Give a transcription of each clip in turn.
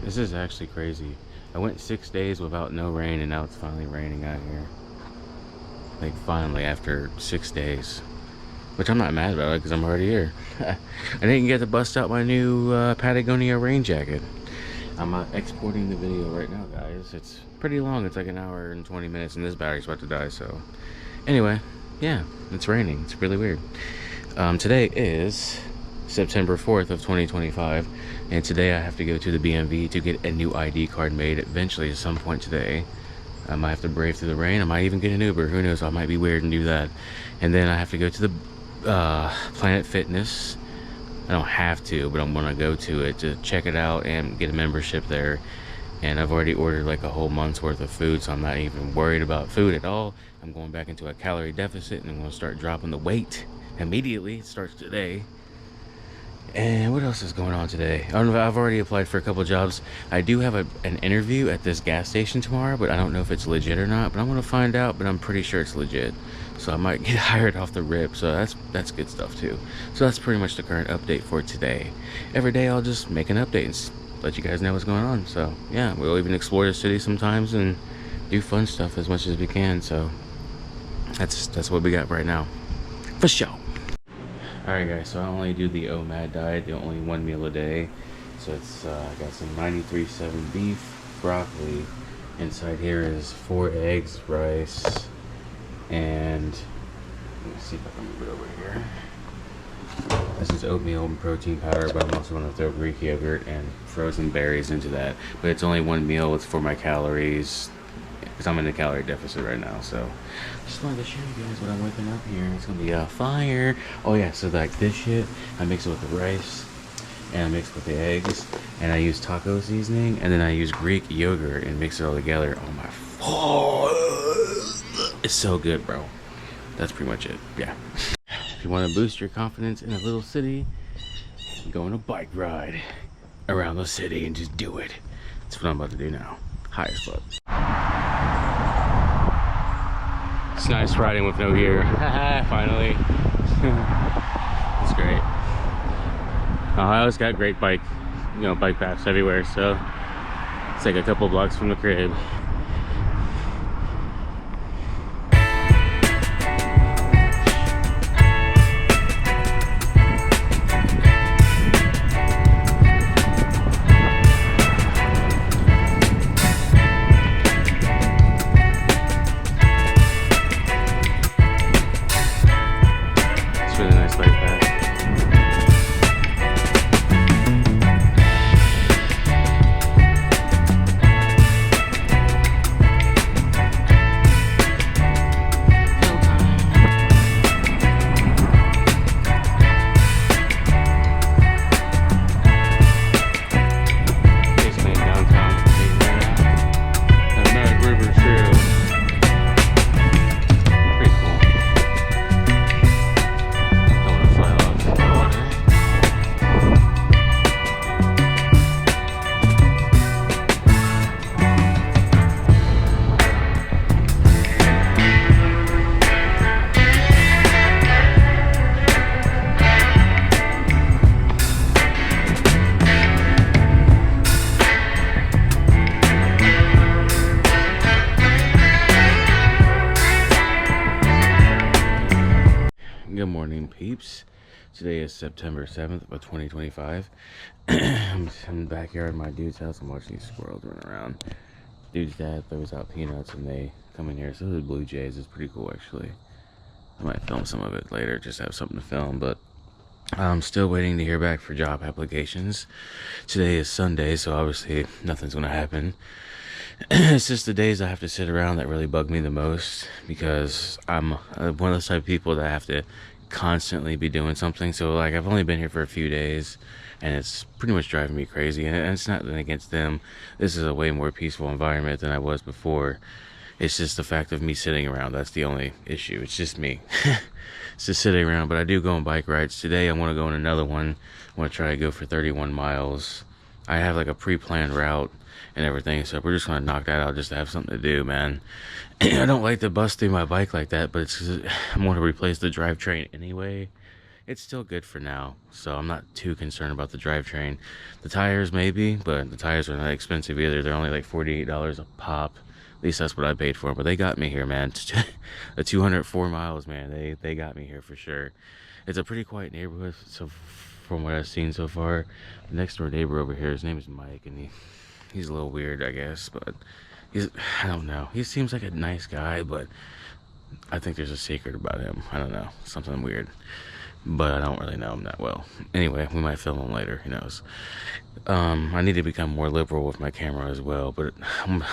This is actually crazy. I went 6 days without no rain, and now it's finally raining out here. Like, finally, after 6 days. Which I'm not mad about it, because I'm already here. I didn't get to bust out my new Patagonia rain jacket. I'm exporting the video right now, guys. It's pretty long. It's like an hour and 20 minutes, and this battery's about to die, so... Anyway, yeah, it's raining. It's really weird. Today is September 4th of 2025, and today I have to go to the BMV to get a new ID card made eventually at some point today. I might have to brave through the rain. I might even get an Uber. Who knows? I might be weird and do that. And then I have to go to the Planet Fitness. I don't have to, but I'm gonna go to it to check it out and get a membership there. And I've already ordered like a whole month's worth of food, so I'm not even worried about food at all. I'm going back into a calorie deficit, and I'm gonna start dropping the weight immediately. It starts today. And what else is going on today? I don't know. I've already applied for a couple jobs. I do have an interview at this gas station tomorrow, but I don't know if it's legit or not. But I'm gonna find out. But I'm pretty sure it's legit, so I might get hired off the rip. So that's good stuff too. So that's pretty much the current update for today. Every day I'll just make an update and let you guys know what's going on. So yeah, we'll even explore the city sometimes and do fun stuff as much as we can. So that's what we got right now, for sure. Alright guys, so I only do the OMAD diet, the only one meal a day. So it's I got some 93.7 beef, broccoli. Inside here is 4 eggs, rice, and let me see if I can move it over here. This is oatmeal and protein powder, but I'm also going to throw Greek yogurt and frozen berries into that. But it's only one meal, it's for my calories, because I'm in a calorie deficit right now. So just wanted to show you guys what I'm whipping up here. It's gonna be a fire. Oh yeah, so like this shit, I mix it with the rice and I mix it with the eggs, and I use taco seasoning, and then I use Greek yogurt and mix it all together. It's so good, bro. That's pretty much it. Yeah. If you want to boost your confidence in a little city, go on a bike ride around the city and just do it. That's what I'm about to do now. High as fuck. It's nice riding with no gear. Finally. It's great. Ohio's got great bike paths everywhere, so it's like a couple blocks from the crib. Good morning, peeps. Today is September 7th of 2025. I'm in the backyard of my dude's house. I'm watching these squirrels run around. Dude's dad throws out peanuts and they come in here. So do blue jays. It's pretty cool, actually. I might film some of it later, just have something to film. But I'm still waiting to hear back for job applications. Today is Sunday, so obviously nothing's going to happen. It's just the days I have to sit around that really bug me the most, because I'm one of those type of people that have to constantly be doing something. So like, I've only been here for a few days and it's pretty much driving me crazy, and it's nothing against them. This is a way more peaceful environment than I was before. It's just the fact of me sitting around. That's the only issue. It's just me. It's just sitting around. But I do go on bike rides. Today I want to go on another one. I want to try to go for 31 miles. I have like a pre-planned route and everything, so we're just gonna knock that out just to have something to do, man. I don't like to bust through my bike like that, but it's 'cause I'm gonna replace the drivetrain anyway, it's still good for now, so I'm not too concerned about the drivetrain. The tires maybe, but the tires are not expensive either. They're only like $48 a pop. At least that's what I paid for them. But they got me here, man. The 204 miles, man. They got me here for sure. It's a pretty quiet neighborhood, so from what I've seen so far. The next door neighbor over here, his name is Mike, and he's a little weird, I guess, but I don't know. He seems like a nice guy, but I think there's a secret about him. I don't know, something weird, but I don't really know him that well. Anyway, we might film him later, who knows. I need to become more liberal with my camera as well, but I'm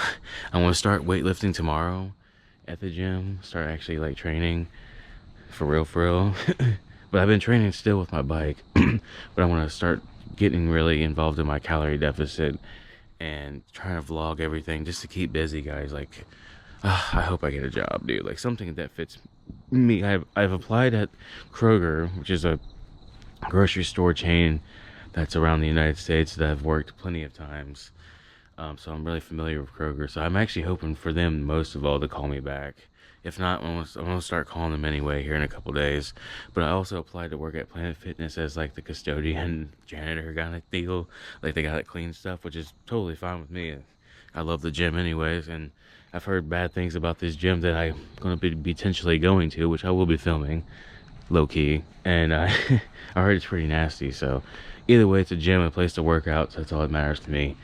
going to start weightlifting tomorrow at the gym, start actually like training for real. But I've been training still with my bike, but I want to start getting really involved in my calorie deficit and trying to vlog everything just to keep busy, guys. Like, I hope I get a job, dude. Like something that fits me. I've applied at Kroger, which is a grocery store chain that's around the United States that I've worked plenty of times. So I'm really familiar with Kroger. So I'm actually hoping for them most of all to call me back. If not, I'm gonna start calling them anyway here in a couple days. But I also applied to work at Planet Fitness as like the custodian, janitor kind of deal. Like they got it clean stuff, which is totally fine with me. I love the gym anyways, and I've heard bad things about this gym that I'm gonna be potentially going to, which I will be filming, low key. And I heard it's pretty nasty. So either way, it's a gym, a place to work out. So that's all that matters to me,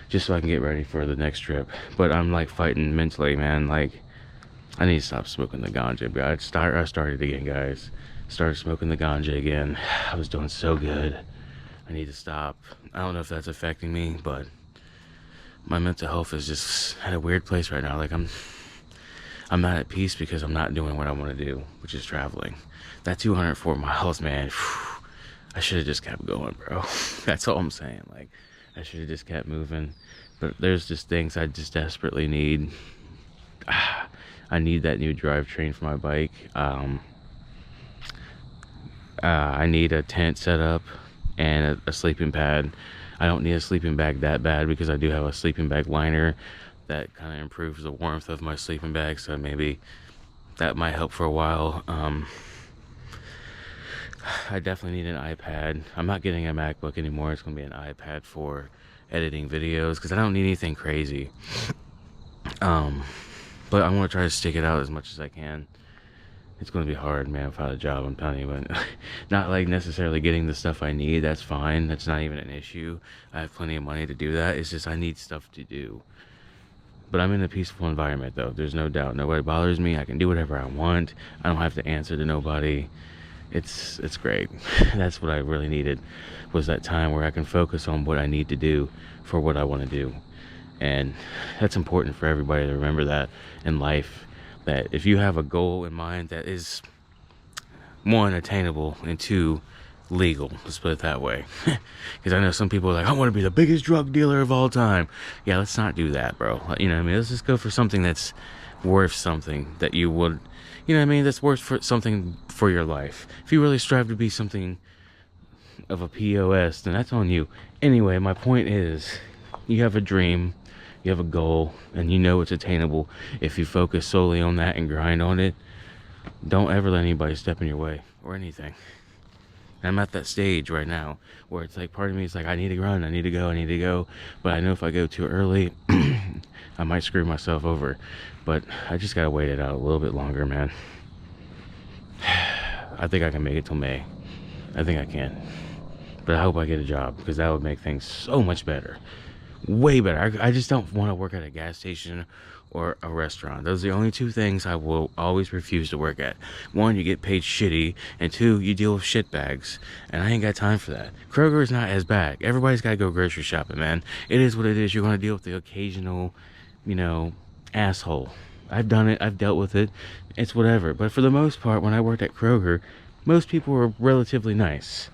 just so I can get ready for the next trip. But I'm like fighting mentally, man. Like, I need to stop smoking the ganja. I started again, guys. Started smoking the ganja again. I was doing so good. I need to stop. I don't know if that's affecting me, but my mental health is just at a weird place right now. Like I'm not at peace because I'm not doing what I want to do, which is traveling. That 204 miles, man. I should have just kept going, bro. That's all I'm saying. Like, I should have just kept moving. But there's just things I just desperately need. I need that new drivetrain for my bike. I need a tent set up and a sleeping pad. I don't need a sleeping bag that bad because I do have a sleeping bag liner that kind of improves the warmth of my sleeping bag, so maybe that might help for a while. I definitely need an iPad. I'm not getting a MacBook anymore. It's going to be an iPad for editing videos because I don't need anything crazy. But I want to try to stick it out as much as I can. It's going to be hard, man, without a job, I'm telling you. But not like necessarily getting the stuff I need. That's fine. That's not even an issue. I have plenty of money to do that. It's just I need stuff to do. But I'm in a peaceful environment, though. There's no doubt. Nobody bothers me. I can do whatever I want. I don't have to answer to nobody. It's great. That's what I really needed, was that time where I can focus on what I need to do for what I want to do. And that's important for everybody to remember that in life, that if you have a goal in mind that is, one, attainable, and two, legal, let's put it that way. Because I know some people are like, I want to be the biggest drug dealer of all time. Yeah, let's not do that, bro. You know what I mean? Let's just go for something that's worth something, that you would, you know what I mean, that's worth for something for your life. If you really strive to be something of a POS, then that's on you. Anyway, my point is, you have a dream, you have a goal, and you know it's attainable. If you focus solely on that and grind on it, don't ever let anybody step in your way or anything. And I'm at that stage right now where it's like, part of me is like, I need to run, I need to go, but I know if I go too early I might screw myself over. But I just gotta wait it out a little bit longer, man. I think I can make it till May. I think I can. But I hope I get a job, because that would make things so much better. Way better. I just don't want to work at a gas station or a restaurant. Those are the only two things I will always refuse to work at. One, you get paid shitty, and two, you deal with shit bags, and I ain't got time for that. Kroger is not as bad. Everybody's got to go grocery shopping, man. It is what it is. You're going to deal with the occasional, asshole. I've done it. I've dealt with it. It's whatever. But for the most part, when I worked at Kroger, most people were relatively nice,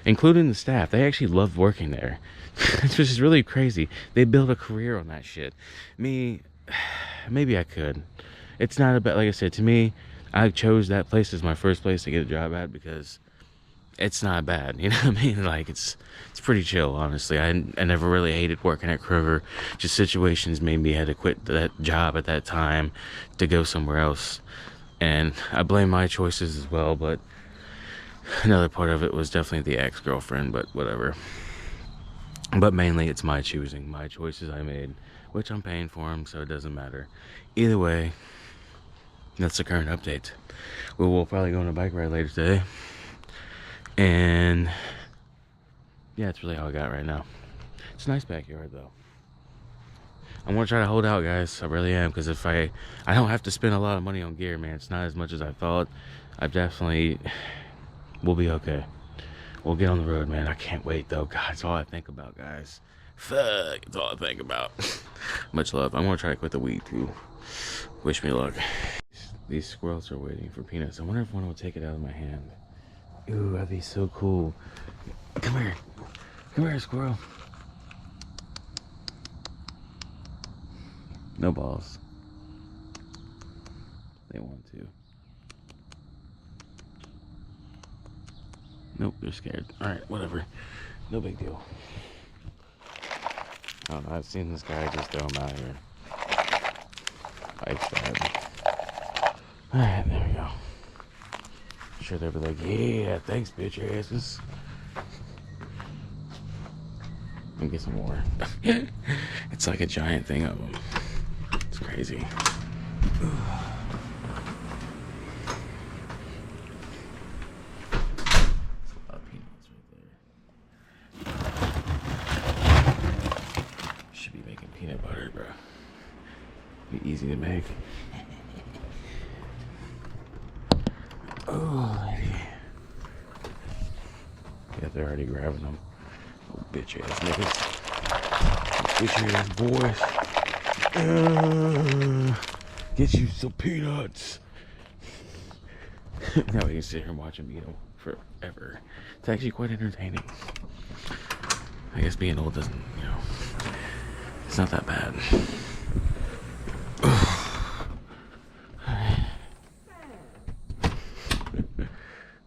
including the staff. They actually loved working there. It's just really crazy. They built a career on that shit. Me, maybe I could. It's not about, like I said, to me, I chose that place as my first place to get a job at because it's not bad. You know what I mean? Like, it's pretty chill, honestly. I never really hated working at Kroger. Just situations made me had to quit that job at that time to go somewhere else. And I blame my choices as well, but Another part of it was definitely the ex-girlfriend, but whatever. But mainly it's my choosing, my choices I made, which I'm paying for them, so it doesn't matter. Either way, that's the current update. We'll probably go on a bike ride later today. And yeah, it's really all I got right now. It's a nice backyard though. I'm gonna try to hold out, guys. I really am, because if I don't have to spend a lot of money on gear, man. It's not as much as I thought. We'll be okay. We'll get on the road, man. I can't wait though. God, it's all I think about, guys. Fuck, it's all I think about. Much love. I'm gonna try to quit the weed too. Wish me luck. These squirrels are waiting for peanuts. I wonder if one will take it out of my hand. Ooh, that'd be so cool. Come here. Come here, squirrel. No balls. They want to. Nope, they're scared. Alright, whatever. No big deal. I don't know, I've seen this guy just throw them out here. Life's bad. Alright, there we go. I'm sure they'll be like, yeah, thanks, bitch asses. And get some more. It's like a giant thing of them. It's crazy. Peanut butter, bro. Be easy to make. Oh, lady. Yeah, they're already grabbing them. Oh, bitch ass niggas. Bitch ass boys. Get you some peanuts. Now we can sit here and watch them eat them forever. It's actually quite entertaining. I guess being old doesn't, you know. It's not that bad.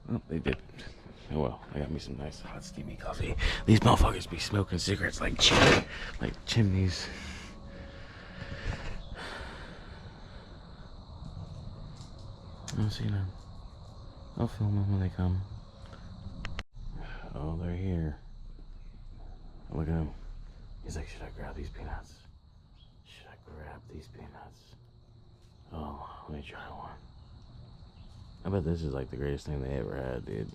Well, they did. Oh well, I got me some nice hot steamy coffee. These motherfuckers be smoking cigarettes like chimneys. I'll see them. I'll film them when they come. Oh, they're here. Look at him. He's like, should I grab these peanuts? Should I grab these peanuts? Oh, let me try one. I bet this is like the greatest thing they ever had, dude.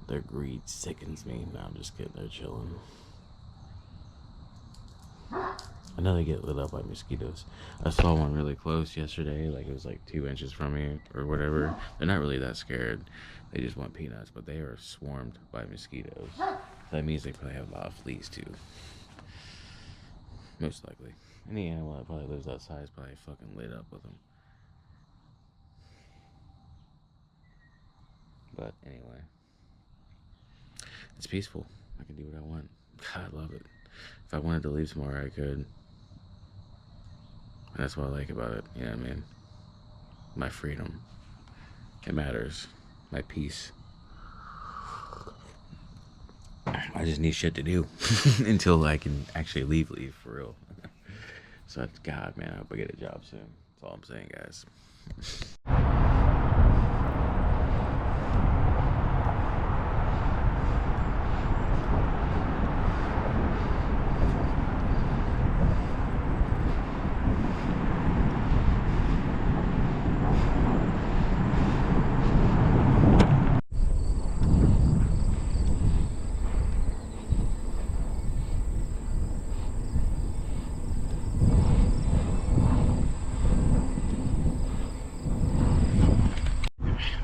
Their greed sickens me. No, I'm just kidding. They're chilling. I know they get lit up by mosquitoes. I saw one really close yesterday. Like it was like 2 inches from me or whatever. They're not really that scared. They just want peanuts, but they are swarmed by mosquitoes. So that means they probably have a lot of fleas too. Most likely. Any animal that probably lives outside is probably fucking lit up with them. But anyway. It's peaceful. I can do what I want. God, I love it. If I wanted to leave tomorrow, I could. And that's what I like about it. You know what I mean? My freedom. It matters. My peace. I just need shit to do until I can actually leave for real. So, God, man, I hope I get a job soon. That's all I'm saying, guys.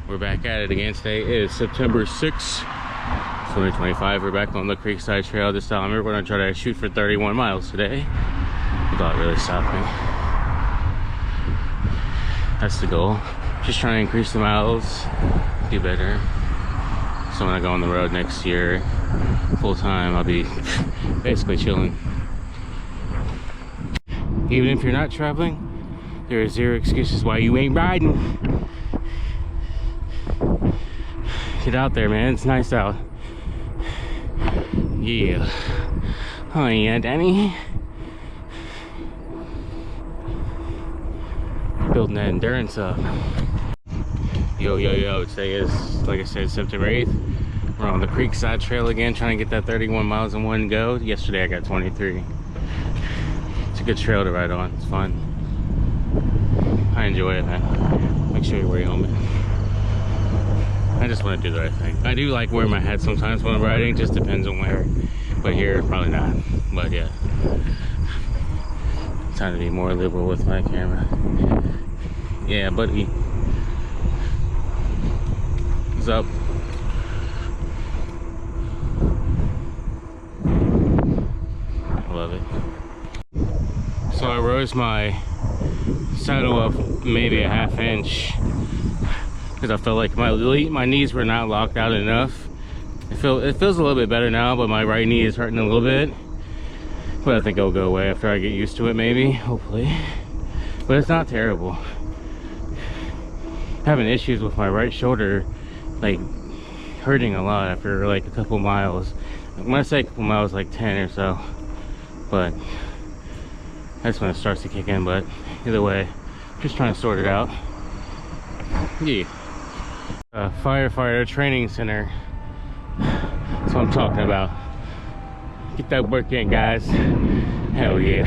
We're back at it again today. It is September 6th, 2025. We're back on the Creekside Trail this time. We're going to try to shoot for 31 miles today without really stopping. That's the goal. Just trying to increase the miles, do better. So when I go on the road next year, full time, I'll be basically chilling. Even if you're not traveling, there are zero excuses why you ain't riding. Get out there, man. It's nice out. Yeah. Oh yeah, Danny. building that endurance up. Yo, today is, like I said, September 8th. We're on the Creekside Trail again, trying to get that 31 miles in one go. Yesterday I got 23. It's a good trail to ride on, it's fun. I enjoy it, man. Make sure you wear your helmet. I just want to do the right thing. I do like wearing my hat sometimes when I'm riding, just depends on where. But here, probably not. But yeah. Trying to be more liberal with my camera. Yeah, buddy. What's up? I love it. So I rose my saddle up maybe a ½ inch because I felt like my knees were not locked out enough. It feels a little bit better now, but my right knee is hurting a little bit. But I think it'll go away after I get used to it, maybe, hopefully. But it's not terrible. Having issues with my right shoulder, like hurting a lot after like a couple miles. When I say a couple miles, like 10 or so. But that's when it starts to kick in. But either way, just trying to sort it out. Yeah. Firefighter training center. That's what I'm talking about. Get that work in, guys. Hell yeah.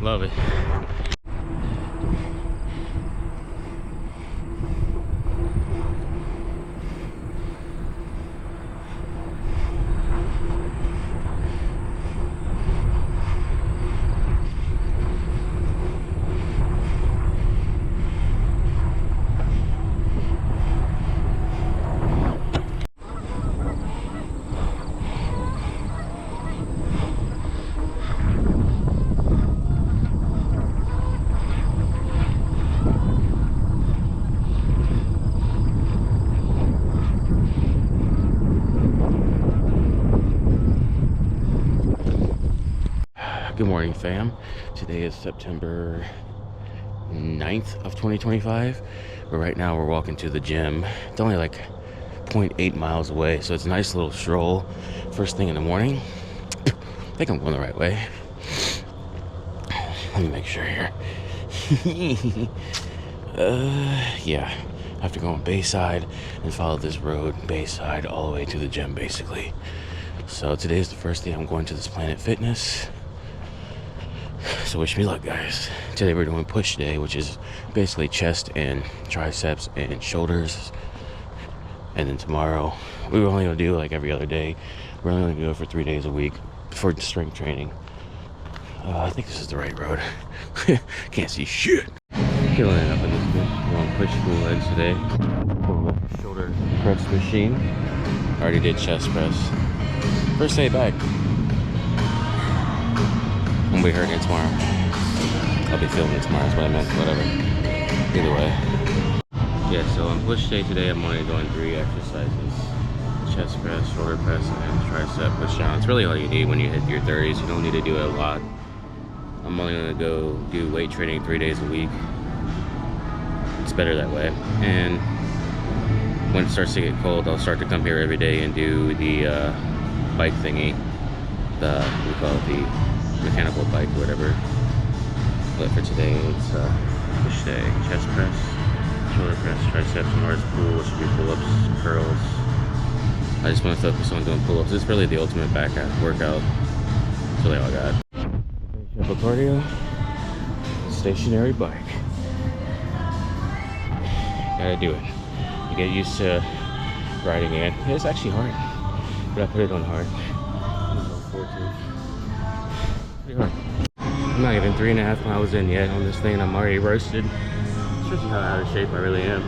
Love it. Good morning, fam. Today is September 9th of 2025. But right now we're walking to the gym. It's only like 0.8 miles away, so it's a nice little stroll first thing in the morning. I think I'm going the right way. Let me make sure here. Yeah. I have to go on Bayside and follow this road, Bayside, all the way to the gym, basically. So today's the first day I'm going to this Planet Fitness. So wish me luck, guys. Today we're doing push day, which is basically chest and triceps and shoulders. And then tomorrow, we were only gonna do like every other day. We're only gonna go for 3 days a week for strength training. I think this is the right road. Can't see shit. Killing it up in this bit. We're on push pull legs today. Pull the shoulder press machine. Already did chest press. First day back. I'm gonna be hurting it tomorrow. I'll be feeling it tomorrow, that's what I meant, whatever. Either way. Yeah, so on push day today, I'm only doing 3 exercises. Chest press, shoulder press, and tricep push down. It's really all you need when you hit your 30s. You don't need to do it a lot. I'm only gonna go do weight training 3 days a week. It's better that way. And when it starts to get cold, I'll start to come here every day and do the bike thingy. We call it the mechanical bike or whatever. But for today it's push day, chest press, shoulder press, triceps, and arms pull, which should be pull-ups, curls. I just want to focus on doing pull-ups. It's really the ultimate back workout. That's really all I got. Finish up a cardio, stationary bike. Gotta do it. You get used to riding in. Yeah, it's actually hard, but I put it on hard. Pretty hard. I'm not even 3.5 miles in yet on this thing, and I'm already roasted. Shows you how out of shape I really am.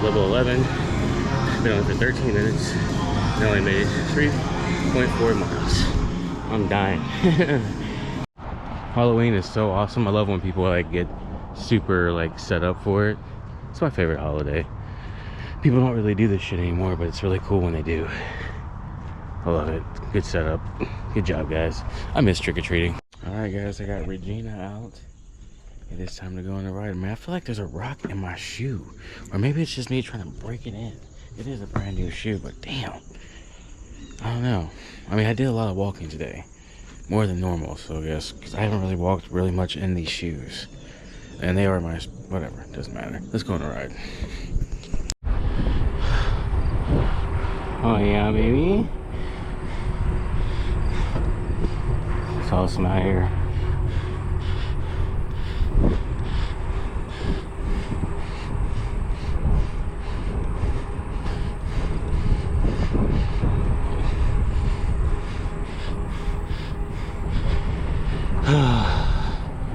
Level 11. Been on for 13 minutes. And only made 3.4 miles. I'm dying. Halloween is so awesome. I love when people like get super like set up for it. It's my favorite holiday. People don't really do this shit anymore, but it's really cool when they do. I love it. Good setup. Good job, guys. I miss trick-or-treating. Alright, guys, I got Regina out. It is time to go on the ride. Man, I feel like there's a rock in my shoe. Or maybe it's just me trying to break it in. It is a brand new shoe, but damn. I don't know. I mean, I did a lot of walking today. more than normal. So I guess because I haven't really walked really much in these shoes, and they are my whatever. Doesn't matter. Let's go on a ride. Oh yeah, baby. It's awesome out here.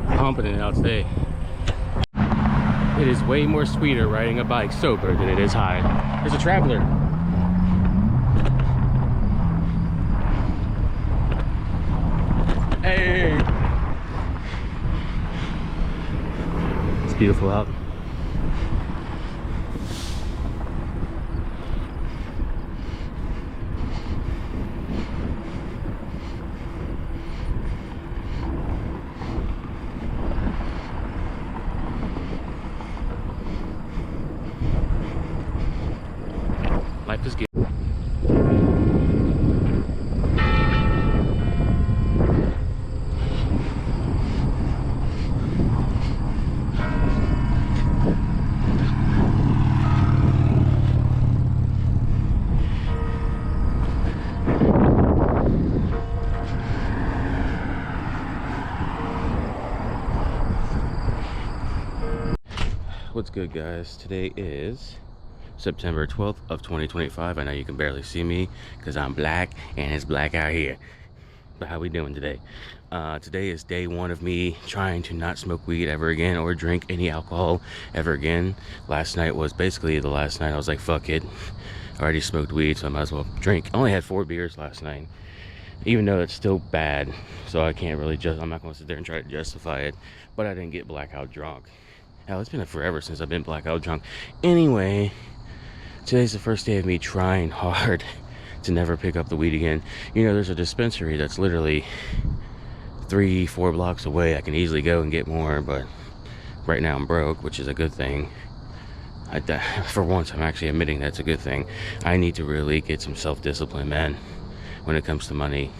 Pumping it out today. It is way more sweeter riding a bike sober than it is high. There's a traveler. Hey! It's beautiful out. Life is good. What's good, guys? Today is September 12th of 2025. I know you can barely see me because I'm black and it's black out here. But how we doing today? Today is day one of me trying to not smoke weed ever again or drink any alcohol ever again. Last night was basically the last night. I was like, fuck it. I already smoked weed, so I might as well drink. I only had 4 beers last night, even though it's still bad. So I can't really I'm not going to sit there and try to justify it. But I didn't get blackout drunk. Hell, it's been forever since I've been blackout drunk. Anyway, today's the first day of me trying hard to never pick up the weed again. You know, there's a dispensary that's literally 3-4 blocks away. I can easily go and get more, but right now I'm broke, which is a good thing. For once, I'm actually admitting that's a good thing. I need to really get some self-discipline, man, when it comes to money.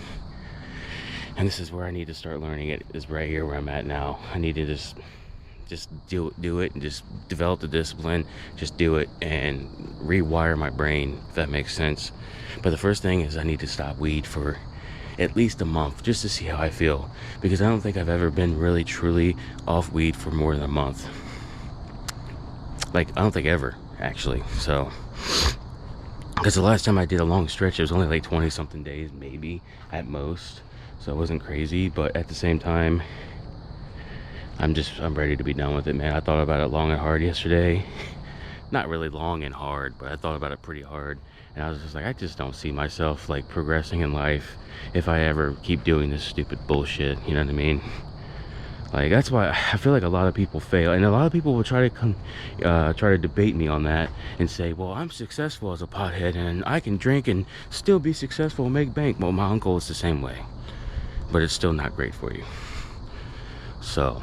And this is where I need to start learning it, is right here where I'm at now. I need to just do it and just develop the discipline, just do it and rewire my brain, if that makes sense. But the first thing is I need to stop weed for at least a month just to see how I feel, because I don't think I've ever been really truly off weed for more than a month. Like, I don't think ever, actually. So because the last time I did a long stretch, it was only like 20 something days, maybe at most, so it wasn't crazy. But at the same time, I'm ready to be done with it, man. I thought about it long and hard yesterday. Not really long and hard, but I thought about it pretty hard. And I was just like, I just don't see myself like progressing in life if I ever keep doing this stupid bullshit. You know what I mean? Like, that's why I feel like a lot of people fail. And a lot of people will try to debate me on that and say, well, I'm successful as a pothead and I can drink and still be successful and make bank. Well, my uncle is the same way, but it's still not great for you. So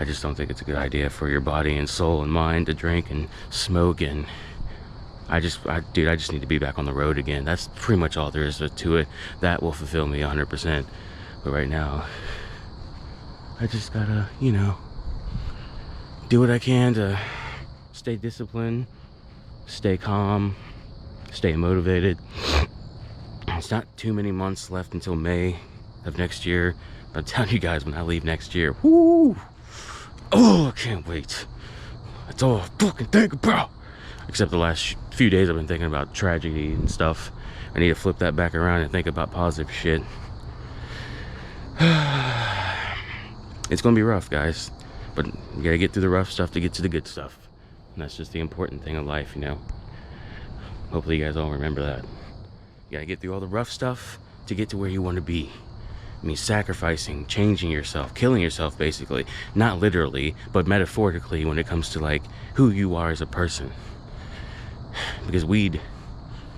I just don't think it's a good idea for your body and soul and mind to drink and smoke. And dude, I just need to be back on the road again. That's pretty much all there is to it. That will fulfill me 100%. But right now, I just gotta, you know, do what I can to stay disciplined, stay calm, stay motivated. It's not too many months left until May of next year. I'm telling you guys, when I leave next year, whoo! Oh, I can't wait. That's all I fucking think about. Except the last few days I've been thinking about tragedy and stuff. I need to flip that back around and think about positive shit. It's gonna be rough, guys. But you gotta get through the rough stuff to get to the good stuff. And that's just the important thing in life, you know. Hopefully you guys all remember that. You gotta get through all the rough stuff to get to where you want to be. I mean, sacrificing, changing yourself, killing yourself, basically. Not literally, but metaphorically, when it comes to like who you are as a person. Because weed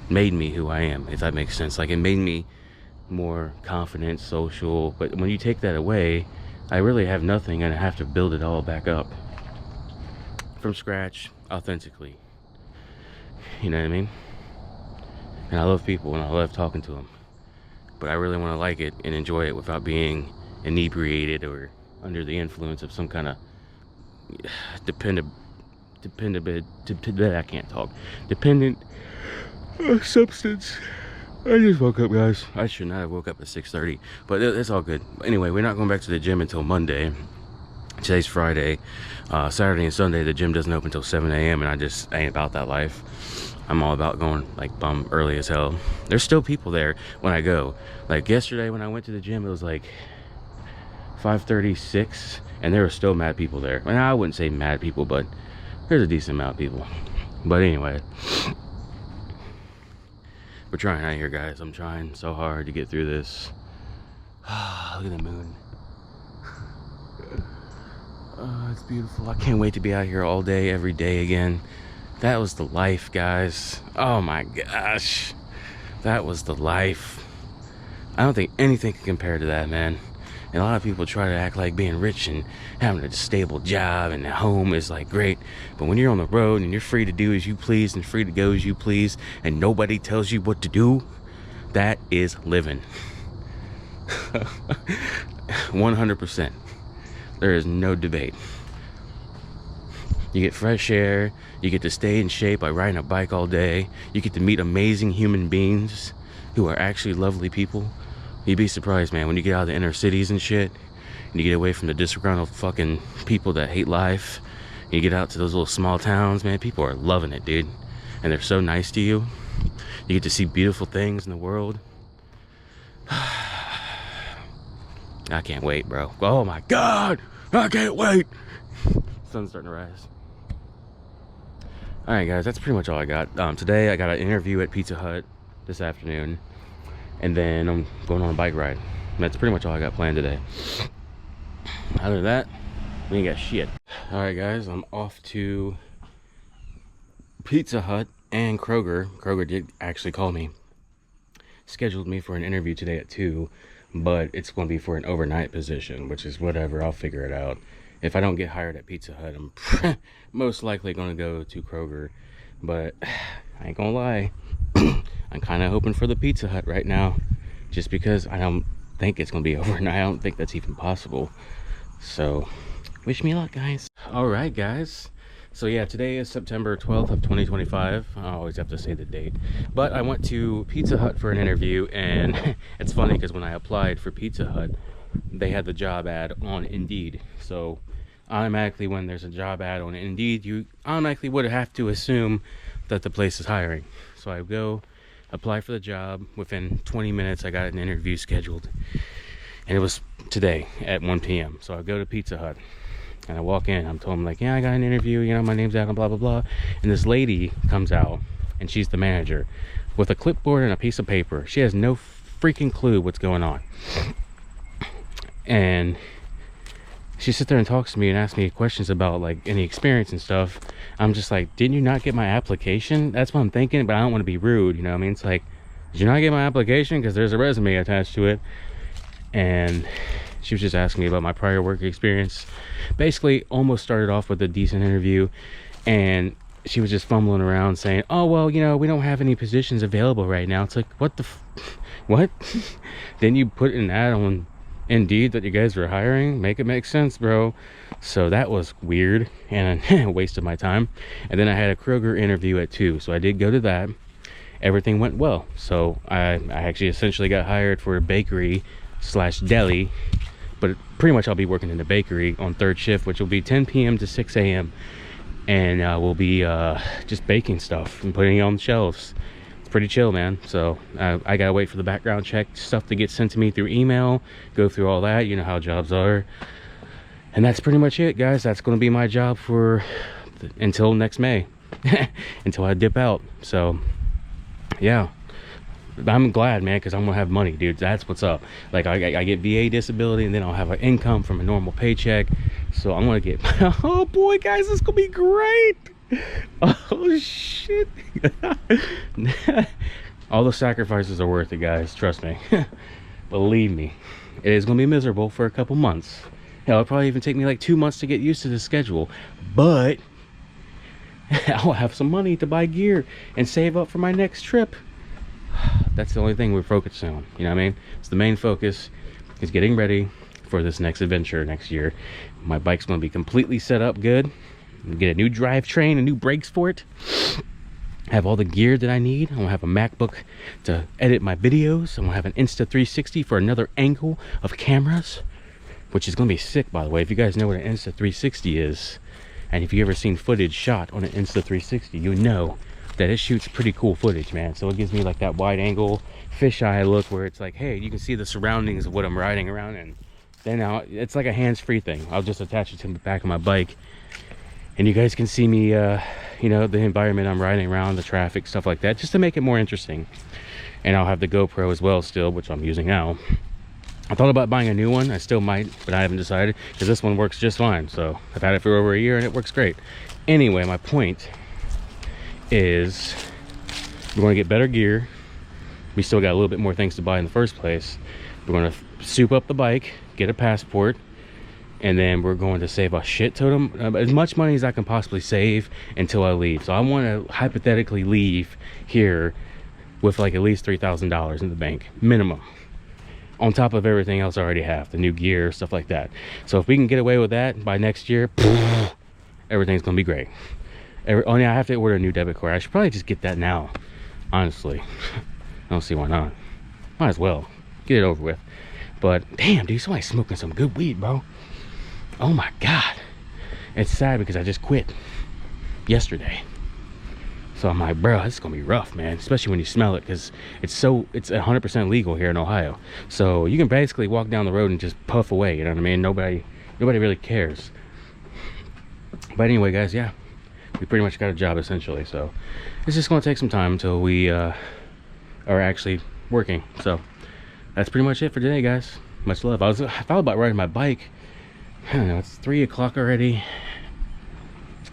made me who I am, if that makes sense. Like, it made me more confident, social. But when you take that away, I really have nothing, and I have to build it all back up from scratch, authentically. You know what I mean? And I love people, and I love talking to them. but I really want to like it and enjoy it without being inebriated or under the influence of some kind of I can't talk. Dependent substance. I just woke up, guys. I should not have woke up at 6:30, but it's all good. Anyway, we're not going back to the gym until Monday. Today's Friday. Saturday and Sunday, the gym doesn't open until 7 a.m. and I ain't about that life. I'm all about going like bum early as hell. There's still people there when I go. Like yesterday when I went to the gym, it was like 5:36, and there were still mad people there. And I wouldn't say mad people, but there's a decent amount of people. But anyway, we're trying out here, guys. I'm trying so hard to get through this. Look at the moon. Oh, it's beautiful. I can't wait to be out here all day, every day again. That was the life, guys. Oh my gosh. That was the life. I don't think anything can compare to that, man. And a lot of people try to act like being rich and having a stable job and a home is like great. But when you're on the road and you're free to do as you please and free to go as you please and nobody tells you what to do, that is living. 100%. There is no debate. You get fresh air. You get to stay in shape by riding a bike all day. You get to meet amazing human beings who are actually lovely people. You'd be surprised, man, when you get out of the inner cities and shit, and you get away from the disgruntled fucking people that hate life, and you get out to those little small towns, man, people are loving it, dude. And they're so nice to you. You get to see beautiful things in the world. I can't wait, bro. Oh my God, I can't wait. Sun's starting to rise. All right, guys, that's pretty much all I got. Today I got an interview at Pizza Hut this afternoon. And then I'm going on a bike ride. And that's pretty much all I got planned today. Other than that, we ain't got shit. Alright, guys, I'm off to Pizza Hut and Kroger. Kroger did actually call me. Scheduled me for an interview today at 2, but it's going to be for an overnight position, which is whatever. I'll figure it out. If I don't get hired at Pizza Hut, I'm most likely going to go to Kroger. But I ain't gonna lie. I'm kind of hoping for the Pizza Hut right now, just because I don't think it's going to be overnight. I don't think that's even possible. So, wish me luck, guys. All right, guys. So yeah, today is September 12th of 2025. I always have to say the date. But I went to Pizza Hut for an interview, and it's funny because when I applied for Pizza Hut, they had the job ad on Indeed. So automatically when there's a job ad on Indeed, you automatically would have to assume that the place is hiring. So I go apply for the job. Within 20 minutes I got an interview scheduled, and it was today at 1 p.m. So I go to Pizza Hut and I walk in. I'm told them like, yeah, I got an interview, you know, my name's Adam, blah blah blah. And this lady comes out, and she's the manager, with a clipboard and a piece of paper. She has no freaking clue what's going on, and she sits there and talks to me and asks me questions about like any experience and stuff. I'm just like, didn't you not get my application? That's what I'm thinking, but I don't want to be rude, you know what I mean? It's like, did you not get my application? Because there's a resume attached to it. And she was just asking me about my prior work experience. Basically, almost started off with a decent interview, and she was just fumbling around saying, oh, well, you know, we don't have any positions available right now. It's like, what the what? Didn't you put an ad on Indeed that you guys were hiring? Make it make sense, bro. So that was weird and a waste of my time. And then I had a Kroger interview at 2, so I did go to that. Everything went well. So I actually essentially got hired for a bakery slash deli, but pretty much I'll be working in the bakery on third shift, which will be 10 p.m. to 6 a.m. and we'll be just baking stuff and putting it on the shelves. Pretty chill, man. So I gotta wait for the background check stuff to get sent to me through email, go through all that, you know how jobs are. And that's pretty much it, guys. That's going to be my job for until next May. Until I dip out. So yeah, I'm glad, man, because I'm gonna have money, dude. That's what's up. Like I get VA disability, and then I'll have an income from a normal paycheck. So I'm gonna get oh boy, guys, this is gonna be great. Oh shit. All the sacrifices are worth it, guys, trust me. Believe me, it is gonna be miserable for a couple months. Hell, it'll probably even take me like 2 months to get used to the schedule, but I'll have some money to buy gear and save up for my next trip. That's the only thing we're focused on, you know what I mean? It's the main focus is getting ready for this next adventure next year. My bike's going to be completely set up good. Get a new drivetrain and new brakes for it. Have all the gear that I need. I'm gonna have a MacBook to edit my videos. I'm gonna have an Insta360 for another angle of cameras, which is gonna be sick, by the way. If you guys know what an Insta360 is, and if you've ever seen footage shot on an Insta360, you know that it shoots pretty cool footage, man. So it gives me like that wide angle fisheye look where it's like, hey, you can see the surroundings of what I'm riding around in. Then now it's like a hands-free thing. I'll just attach it to the back of my bike, and you guys can see me, you know, the environment I'm riding around, the traffic, stuff like that, just to make it more interesting. And I'll have the GoPro as well still, which I'm using now. I thought about buying a new one. I still might, but I haven't decided, because this one works just fine. So I've had it for over a year and it works great. Anyway, my point is we're going to get better gear. We still got a little bit more things to buy in the first place. We're going to soup up the bike, get a passport, and then we're going to save a shit ton of as much money as I can possibly save until I leave. So I want to hypothetically leave here with like at least $3,000 in the bank minimum, on top of everything else I already have, the new gear, stuff like that. So if we can get away with that by next year, everything's gonna be great. Oh yeah, I have to order a new debit card. I should probably just get that now, honestly. I don't see why not. Might as well get it over with. But damn, dude, somebody's smoking some good weed, bro. Oh my god. It's sad because I just quit yesterday. So I'm like, bro, this is gonna be rough, man, especially when you smell it, because it's 100% legal here in Ohio. So you can basically walk down the road and just puff away, you know what I mean? Nobody really cares. But anyway, guys, yeah, we pretty much got a job essentially. So it's just gonna take some time until we are actually working. So that's pretty much it for today, guys. Much love. I thought about riding my bike. I don't know, it's 3 o'clock already.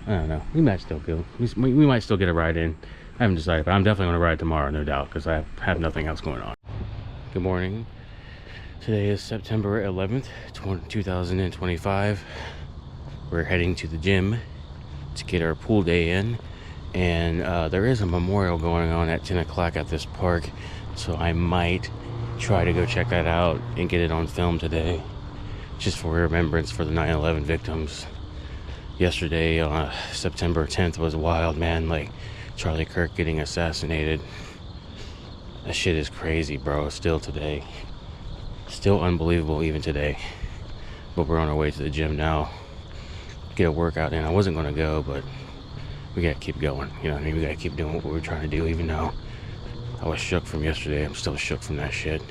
I don't know, we might still go. We might still get a ride in. I haven't decided, but I'm definitely going to ride tomorrow, no doubt, because I have nothing else going on. Good morning. Today is September 11th, 2025. We're heading to the gym to get our pool day in. And there is a memorial going on at 10 o'clock at this park. So I might try to go check that out and get it on film today, just for remembrance for the 9/11 victims. Yesterday, September 10th, was wild, man. Like Charlie Kirk getting assassinated. That shit is crazy, bro. Still today. Still unbelievable even today. But we're on our way to the gym now. Get a workout in. I wasn't going to go, but we got to keep going. You know what I mean? We got to keep doing what we're trying to do, even though I was shook from yesterday. I'm still shook from that shit.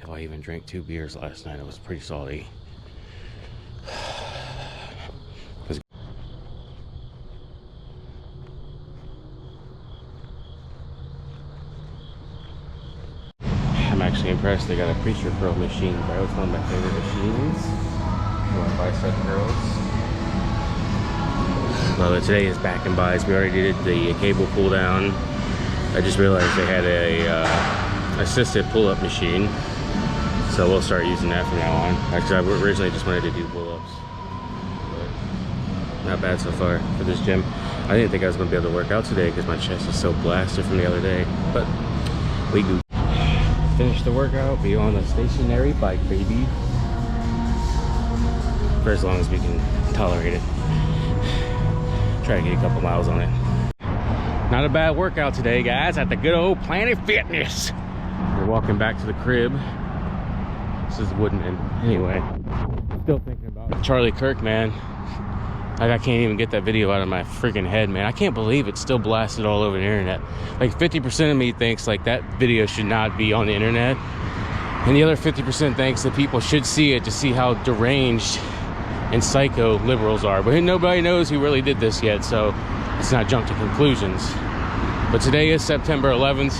If I even drank 2 beers last night, it was pretty salty. I'm actually impressed. They got a preacher curl machine, bro. It's one of my favorite machines. My bicep curls. Well, today is back and buys. We already did the cable pull down. I just realized they had a assisted pull-up machine, so we'll start using that from now on. Actually, I originally just wanted to do pull-ups, but not bad so far for this gym. I didn't think I was going to be able to work out today because my chest is so blasted from the other day, but we do. Finish the workout, be on a stationary bike, baby, for as long as we can tolerate it. Try to get a couple miles on it. Not a bad workout today, guys, at the good old Planet Fitness. We're walking back to the crib. This is Woodman. Anyway, still thinking about Charlie Kirk, man. Like, I can't even get that video out of my freaking head, man. I can't believe it's still blasted all over the internet. Like, 50% of me thinks like that video should not be on the internet, and the other 50% thinks that people should see it to see how deranged and psycho liberals are. But nobody knows who really did this yet, so let's not jump to conclusions. But today is September 11th.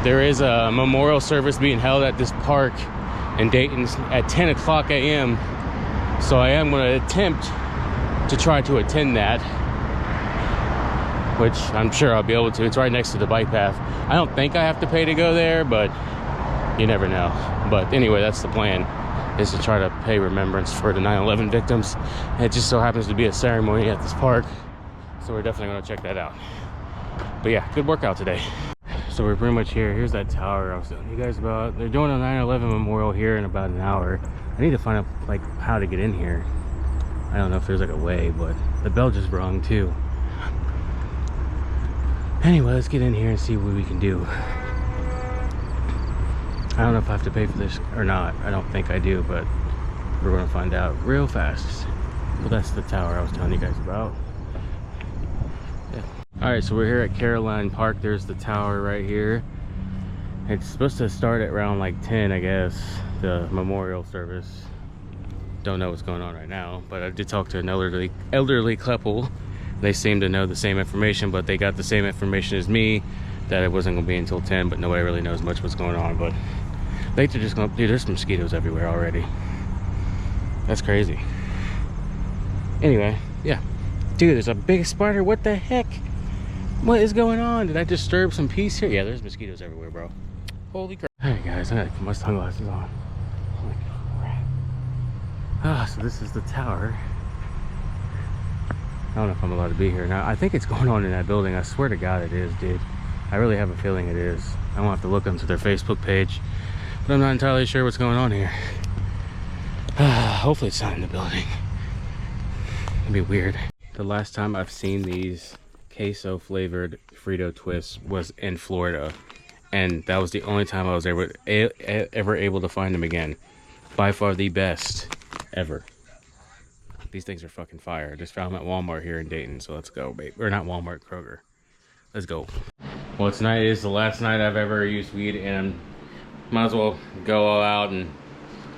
There is a memorial service being held at this park in Dayton at 10 o'clock a.m. So I am going to attempt to try to attend that, which I'm sure I'll be able to. It's right next to the bike path. I don't think I have to pay to go there, but you never know. But anyway, that's the plan, is to try to pay remembrance for the 9/11 victims. And it just so happens to be a ceremony at this park, so we're definitely going to check that out. But yeah, good workout today. So we're pretty much here. Here's that tower I was telling you guys about. They're doing a 9/11 memorial here in about an hour. I need to find out like how to get in here. I don't know if there's like a way, but the bell just rung too. Anyway, let's get in here and see what we can do. I don't know if I have to pay for this or not. I don't think I do, but we're gonna find out real fast. Well, that's the tower I was telling you guys about. Yeah. All right, so we're here at Caroline Park. There's the tower right here. It's supposed to start at around like 10, I guess, the memorial service. Don't know what's going on right now, but I did talk to an elderly couple. They seem to know the same information, but they got the same information as me, that it wasn't gonna be until 10, but nobody really knows much what's going on. But they just gonna, dude, there's mosquitoes everywhere already. That's crazy. Anyway, yeah. Dude, there's a big spider. What the heck? What is going on? Did I disturb some peace here? Yeah, there's mosquitoes everywhere, bro. Holy crap. Alright guys, I gotta put my sunglasses on. Holy crap. Ah, so this is the tower. I don't know if I'm allowed to be here now. I think it's going on in that building. I swear to God it is, dude. I really have a feeling it is. I won't have to look onto their Facebook page, but I'm not entirely sure what's going on here. Hopefully it's not in the building. It'd be weird. The last time I've seen these queso flavored Frito twists was in Florida, and that was the only time I was ever able to find them again. By far the best ever. These things are fucking fire. I just found them at Walmart here in Dayton, so let's go, babe. Or not Walmart, Kroger. Let's go. Well, tonight is the last night I've ever used weed, and might as well go all out and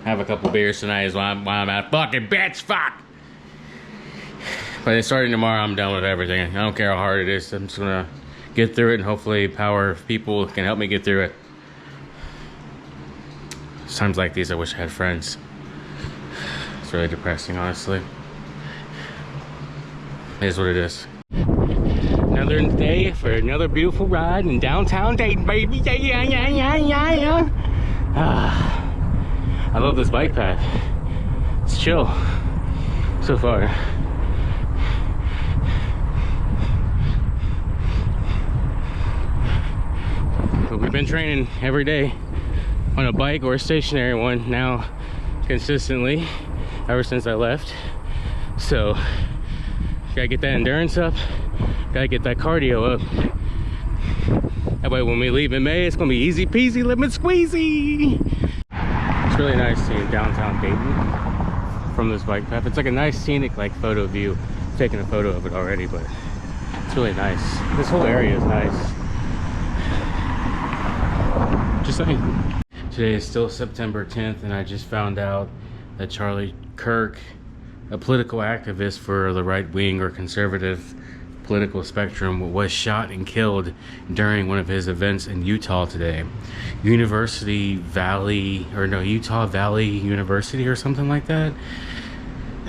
have a couple beers tonight is why I'm out. Fucking bitch, fuck! But starting tomorrow, I'm done with everything. I don't care how hard it is. I'm just gonna get through it, and hopefully power of people can help me get through it. Times like these, I wish I had friends. It's really depressing, honestly. It is what it is. Another day for another beautiful ride in downtown Dayton, baby. Yeah. I love this bike path. It's chill so far. But we've been training every day on a bike or a stationary one now consistently ever since I left. So gotta get that endurance up, gotta get that cardio up. That way when we leave in May, it's gonna be easy peasy lemon squeezy. It's really nice seeing downtown Dayton from this bike path. It's like a nice scenic like photo view. I've taken a photo of it already, but it's really nice. This whole area is nice. Just saying. Today is still September 10th, and I just found out that Charlie Kirk, a political activist for the right wing or conservative political spectrum, was shot and killed during one of his events in Utah today. Utah Valley University or something like that.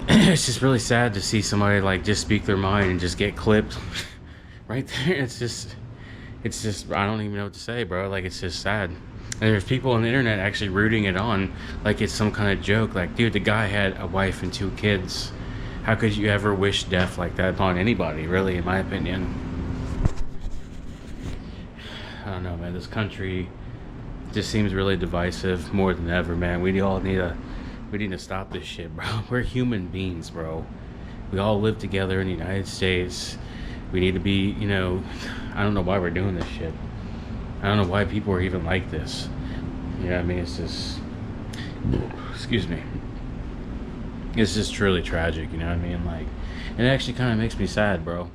It's just really sad to see somebody like just speak their mind and just get clipped right there. It's just I don't even know what to say, bro. Like, it's just sad. And there's people on the internet actually rooting it on like it's some kind of joke. Like, dude, the guy had a wife and 2 kids. How could you ever wish death like that upon anybody, really, in my opinion? I don't know, man. This country just seems really divisive more than ever, man. We need to stop this shit, bro. We're human beings, bro. We all live together in the United States. We need to be, you know, I don't know why we're doing this shit. I don't know why people are even like this. You know what I mean? It's just, excuse me. It's just truly tragic, you know what I mean? Like, it actually kind of makes me sad, bro.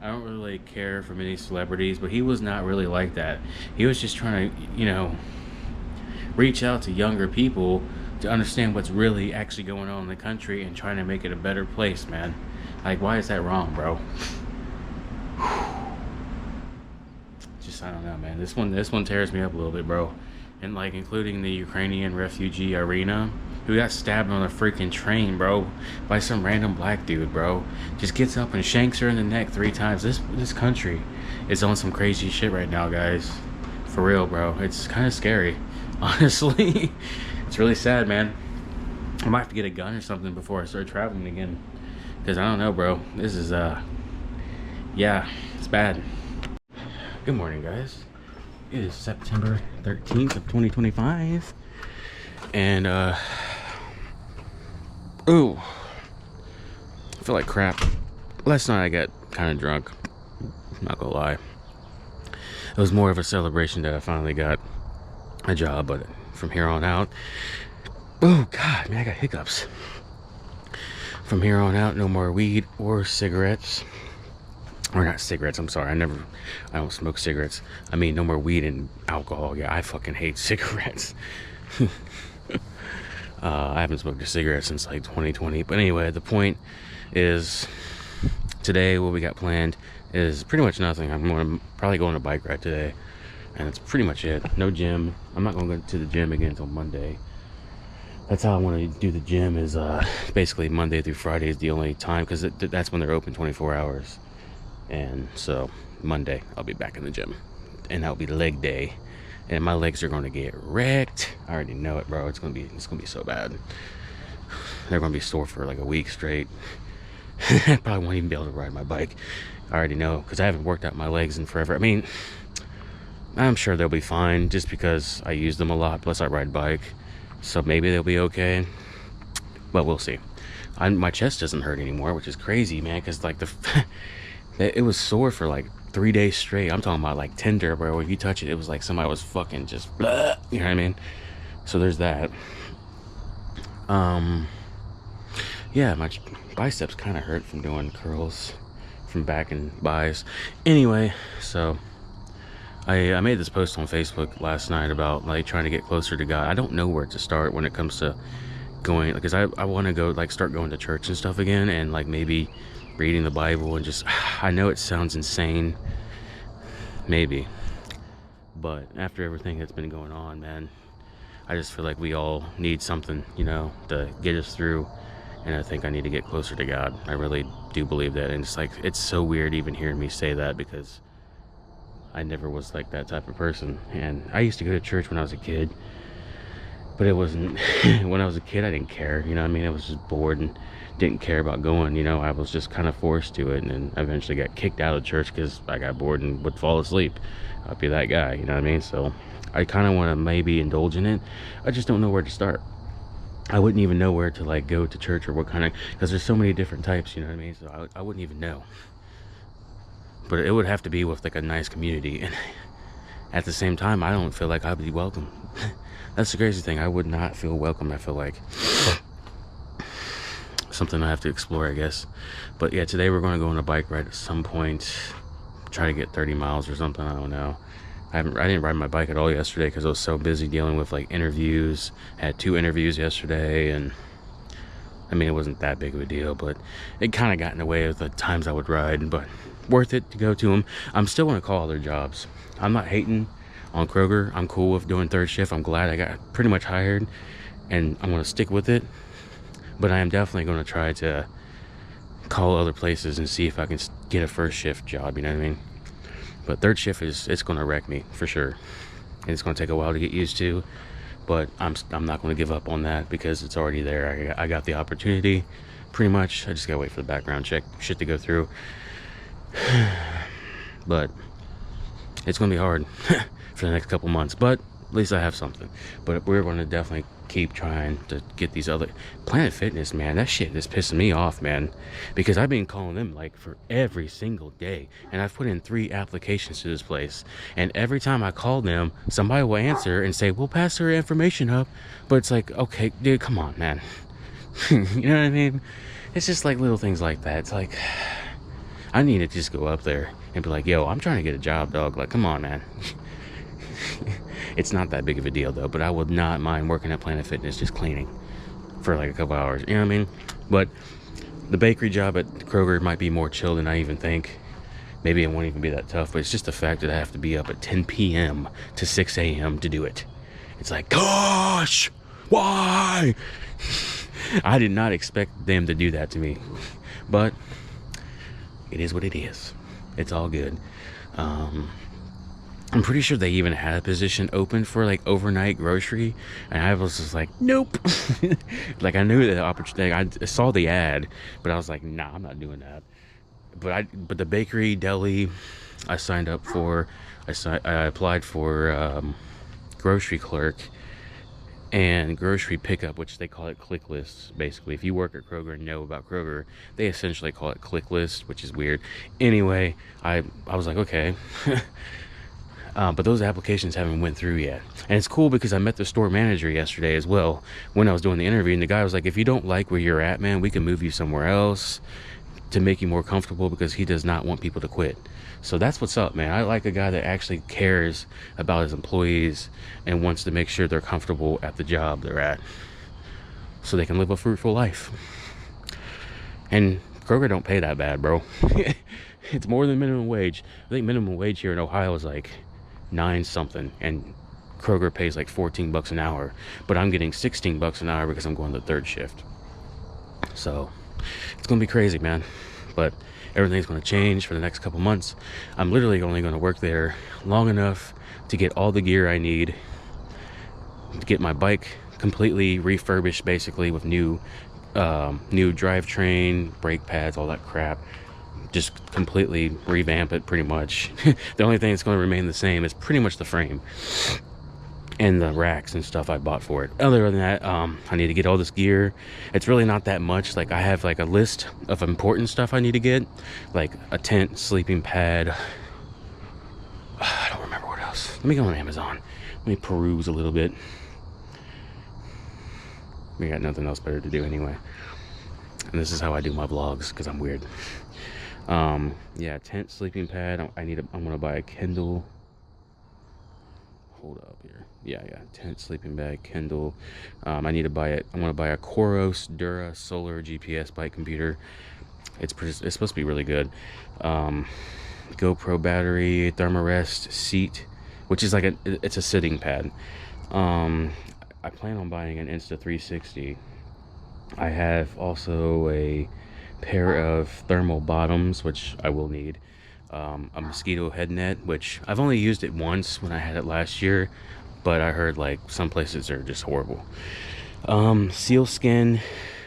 I don't really care for many celebrities, but he was not really like that. He was just trying to, you know, reach out to younger people to understand what's really actually going on in the country and trying to make it a better place, man. Like, why is that wrong, bro? Just, I don't know, man. This one tears me up a little bit, bro. And like, including the Ukrainian refugee Irina, who got stabbed on a freaking train, bro, by some random black dude, bro. Just gets up and shanks her in the neck 3 times. This country is on some crazy shit right now, guys. For real, bro. It's kind of scary, honestly. It's really sad, man. I might have to get a gun or something before I start traveling again. Because I don't know, bro. This is, yeah, it's bad. Good morning, guys. It is September 13th of 2025. And, ooh, I feel like crap. Last night I got kind of drunk. Not gonna lie. It was more of a celebration that I finally got a job, but from here on out, oh, God, man, I got hiccups. From here on out, no more weed or cigarettes. Or not cigarettes, I'm sorry. I don't smoke cigarettes. I mean, no more weed and alcohol. Yeah, I fucking hate cigarettes. I haven't smoked a cigarette since like 2020. But anyway, the point is, today what we got planned is pretty much nothing. I'm probably going on a bike ride today. And that's pretty much it. No gym. I'm not going to go to the gym again until Monday. That's how I want to do the gym, is basically Monday through Friday is the only time, because that's when they're open 24 hours. And so Monday I'll be back in the gym, and that'll be leg day, and my legs are going to get wrecked. I already know it, bro. It's gonna be so bad. They're gonna be sore for like a week straight. I probably won't even be able to ride my bike. I already know, because I haven't worked out my legs in forever. I mean, I'm sure they'll be fine just because I use them a lot, plus I ride bike, so maybe they'll be okay, but we'll see. My chest doesn't hurt anymore, which is crazy, man, because like it was sore for like 3 days straight. I'm talking about like tender, bro. If you touch it, it was like somebody was fucking just blah, you know what I mean? So there's that. Yeah, my biceps kind of hurt from doing curls from back and buys. Anyway, so I made this post on Facebook last night about like trying to get closer to God. I don't know where to start when it comes to going, because I want to go like start going to church and stuff again, and like maybe reading the Bible, and just, I know it sounds insane, maybe, but after everything that's been going on, man, I just feel like we all need something, you know, to get us through. And I think I need to get closer to God. I really do believe that. And it's like, it's so weird even hearing me say that, because I never was like that type of person. And I used to go to church when I was a kid, but it wasn't when I was a kid, I didn't care, you know what I mean? I was just bored and didn't care about going, you know. I was just kind of forced to it, and then eventually got kicked out of church because I got bored and would fall asleep. I'd be that guy, you know what I mean? So I kind of want to maybe indulge in it. I just don't know where to start. I wouldn't even know where to like go to church, or what kind of, because there's so many different types, you know what I mean? So I wouldn't even know. But it would have to be with like a nice community, and at the same time, I don't feel like I'd be welcome. That's the crazy thing. I would not feel welcome, I feel like. Something I have to explore, I guess. But yeah, today we're going to go on a bike ride at some point, try to get 30 miles or something. I don't know. I didn't ride my bike at all yesterday because I was so busy dealing with like interviews. I had 2 interviews yesterday, and I mean, it wasn't that big of a deal, but it kind of got in the way of the times I would ride. But worth it to go to them. I'm still going to call other jobs. I'm not hating on Kroger. I'm cool with doing third shift. I'm glad I got pretty much hired, and I'm going to stick with it. But I am definitely going to try to call other places and see if I can get a first shift job, you know what I mean? But third shift it's going to wreck me for sure. And it's going to take a while to get used to, but I'm not going to give up on that, because it's already there. I got the opportunity pretty much. I just got to wait for the background check shit to go through. But it's going to be hard for the next couple months, but at least I have something. But we're going to definitely keep trying to get these other Planet Fitness, man. That shit is pissing me off, man, because I've been calling them like for every single day, and I've put in 3 applications to this place, and every time I call them, somebody will answer and say, we'll pass their information up. But it's like, okay, dude, come on, man. You know what I mean? It's just like little things like that. It's like, I need to just go up there and be like, yo, I'm trying to get a job, dog. Like, come on, man. It's not that big of a deal though, but I would not mind working at Planet Fitness, just cleaning for like a couple hours, you know what I mean? But the bakery job at Kroger might be more chill than I even think. Maybe it won't even be that tough, but it's just the fact that I have to be up at 10 p.m. to 6 a.m. to do it. It's like, gosh, why? I did not expect them to do that to me, but it is what it is. It's all good. I'm pretty sure they even had a position open for like overnight grocery, and I was just like, nope. Like, I knew the opportunity. I saw the ad, but I was like, nah, I'm not doing that. But the bakery, deli, I signed up for. I applied for grocery clerk and grocery pickup, which they call it click lists. Basically, if you work at Kroger and know about Kroger, they essentially call it click list, which is weird. Anyway, I was like, okay. But those applications haven't went through yet. And it's cool because I met the store manager yesterday as well when I was doing the interview, and the guy was like, if you don't like where you're at, man, we can move you somewhere else to make you more comfortable, because he does not want people to quit. So that's what's up, man. I like a guy that actually cares about his employees and wants to make sure they're comfortable at the job they're at so they can live a fruitful life. And Kroger don't pay that bad, bro. It's more than minimum wage. I think minimum wage here in Ohio is like 9 something, and Kroger pays like $14 an hour, but I'm getting $16 an hour because I'm going to third shift. So it's gonna be crazy, man. But everything's gonna change for the next couple months. I'm literally only gonna work there long enough to get all the gear I need to get my bike completely refurbished, basically with new drivetrain, brake pads, all that crap. Just completely revamp it, pretty much. The only thing that's going to remain the same is pretty much the frame and the racks and stuff I bought for it. Other than that, I need to get all this gear. It's really not that much. Like, I have like a list of important stuff I need to get, like a tent, sleeping pad. I don't remember what else. Let me go on Amazon. Let me peruse a little bit. We got nothing else better to do anyway. And this is how I do my vlogs, because I'm weird. Yeah, tent, sleeping pad. I'm gonna buy a Kindle. Hold up here. Yeah, tent, sleeping bag, Kindle. I need to buy it. I'm gonna buy a Koros Dura Solar GPS bike computer. It's supposed to be really good. GoPro battery, Thermarest seat, which is like it's a sitting pad. I plan on buying an Insta360. I have also a pair of thermal bottoms, which I will need. A mosquito head net, which I've only used it once when I had it last year, but I heard like some places are just horrible. Sealskin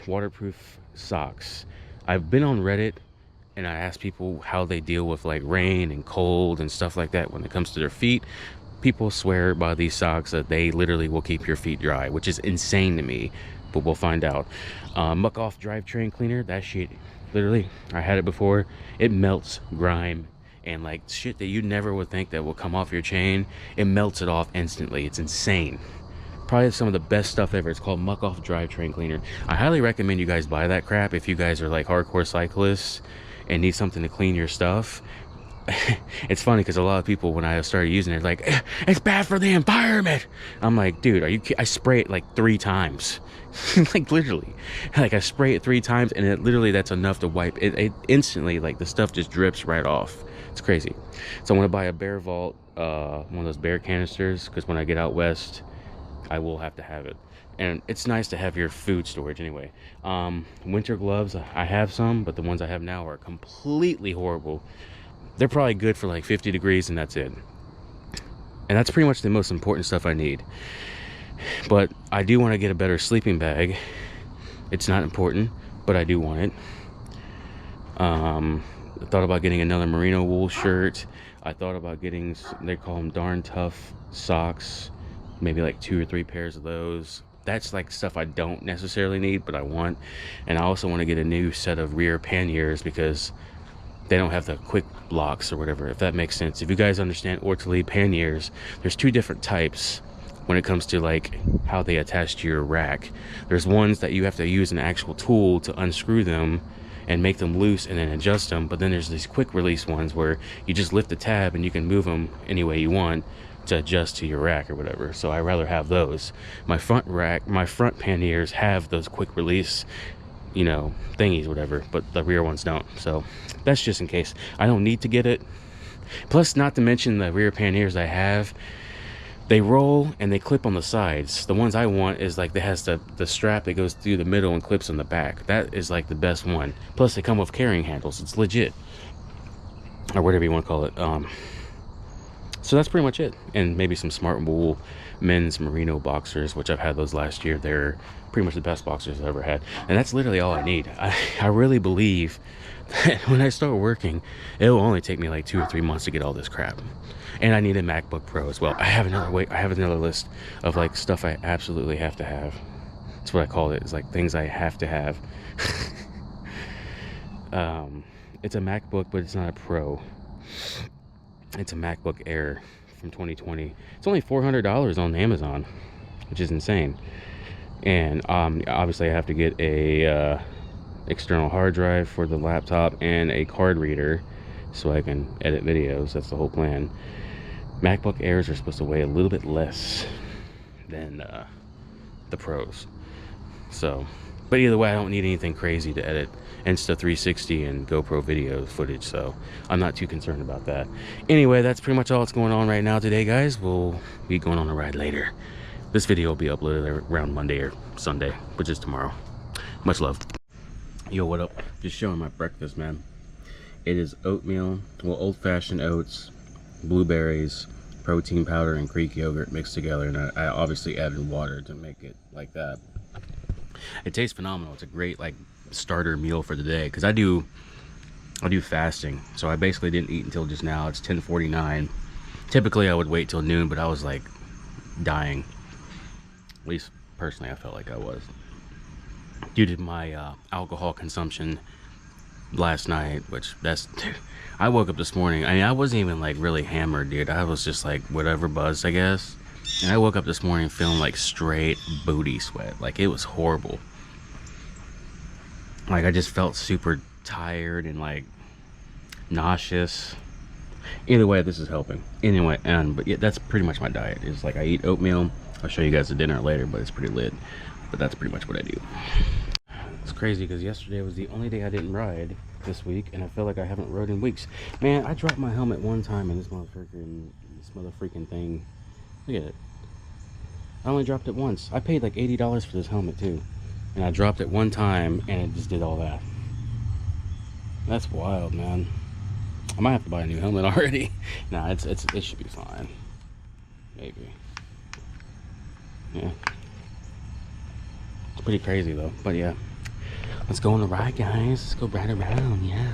waterproof socks. I've been on Reddit and I asked people how they deal with like rain and cold and stuff like that when it comes to their feet. People swear by these socks that they literally will keep your feet dry, which is insane to me, but we'll find out. Muck off drivetrain cleaner, that shit, literally, I had it before. It melts grime and like shit that you never would think that will come off your chain. It melts it off instantly. It's insane. Probably some of the best stuff ever. It's called Muck Off Drivetrain Cleaner. I highly recommend you guys buy that crap if you guys are like hardcore cyclists and need something to clean your stuff. It's funny because a lot of people, when I started using it, like, it's bad for the environment. I'm like, dude, I spray it like 3 times. Like, literally, like I spray it 3 times and it literally, that's enough to wipe it instantly. Like, the stuff just drips right off. It's crazy. So I'm gonna buy a Bear Vault, one of those bear canisters, because when I get out west I will have to have it. And it's nice to have your food storage anyway. Winter gloves, I have some, but the ones I have now are completely horrible. They're probably good for like 50 degrees and that's it. And that's pretty much the most important stuff I need. But I do want to get a better sleeping bag. It's not important, but I do want it. I thought about getting another merino wool shirt. I thought about getting, they call them Darn Tough socks. Maybe like 2 or 3 pairs of those. That's like stuff I don't necessarily need, but I want. And I also want to get a new set of rear panniers because they don't have the quick locks or whatever, if that makes sense. If you guys understand Ortoli panniers, there's 2 different types when it comes to like how they attach to your rack. There's ones that you have to use an actual tool to unscrew them and make them loose and then adjust them, but then there's these quick release ones where you just lift the tab and you can move them any way you want to adjust to your rack or whatever. So I rather have those. My front panniers have those quick release, you know, thingies, whatever, but the rear ones don't. So that's just in case. I don't need to get it. Plus, not to mention the rear panniers I have, they roll and they clip on the sides. The ones I want is like, that has the strap that goes through the middle and clips on the back. That is like the best one. Plus they come with carrying handles. It's legit, or whatever you want to call it. So that's pretty much it. And maybe some Smart Wool men's merino boxers, which I've had those last year. They're pretty much the best boxers I've ever had. And that's literally all I need. I really believe that when I start working, it will only take me like 2 or 3 months to get all this crap. And I need a MacBook Pro as well. I have another list of like stuff I absolutely have to have. That's what I call it. It's like things I have to have. It's a MacBook, but it's not a Pro. It's a MacBook Air from 2020. It's only $400 on Amazon, which is insane. And obviously I have to get a external hard drive for the laptop and a card reader so I can edit videos. That's the whole plan. MacBook Airs are supposed to weigh a little bit less than the Pros. So, but either way, I don't need anything crazy to edit Insta360 and GoPro video footage, so I'm not too concerned about that. Anyway, that's pretty much all that's going on right now today, guys. We'll be going on a ride later. This video will be uploaded around Monday or Sunday, which is tomorrow. Much love. Yo, what up? Just showing my breakfast, man. It is oatmeal, well, old-fashioned oats, blueberries, protein powder, and Greek yogurt mixed together, and I obviously added water to make it like that. It tastes phenomenal. It's a great like starter meal for the day, because I do fasting, so I basically didn't eat until just now. It's 10:49. Typically I would wait till noon, but I was like dying. At least personally I felt like I was, due to my alcohol consumption last night, which I woke up this morning. I mean, I wasn't even like really hammered, dude. I was just like whatever buzzed, I guess. And I woke up this morning feeling like straight booty sweat. Like, it was horrible. Like, I just felt super tired and like nauseous. Either way, this is helping. Anyway, but yeah, that's pretty much my diet. It's like I eat oatmeal. I'll show you guys the dinner later, but it's pretty lit. But that's pretty much what I do. It's crazy because yesterday was the only day I didn't ride this week, and I feel like I haven't rode in weeks. Man, I dropped my helmet one time and this motherfreaking thing. Look at it. I only dropped it once. I paid like $80 for this helmet too, and I dropped it one time and it just did all that. That's wild, man. I might have to buy a new helmet already. Nah, it should be fine. Maybe. Yeah. It's pretty crazy though. But yeah. Let's go on a ride, guys. Let's go ride around, yeah.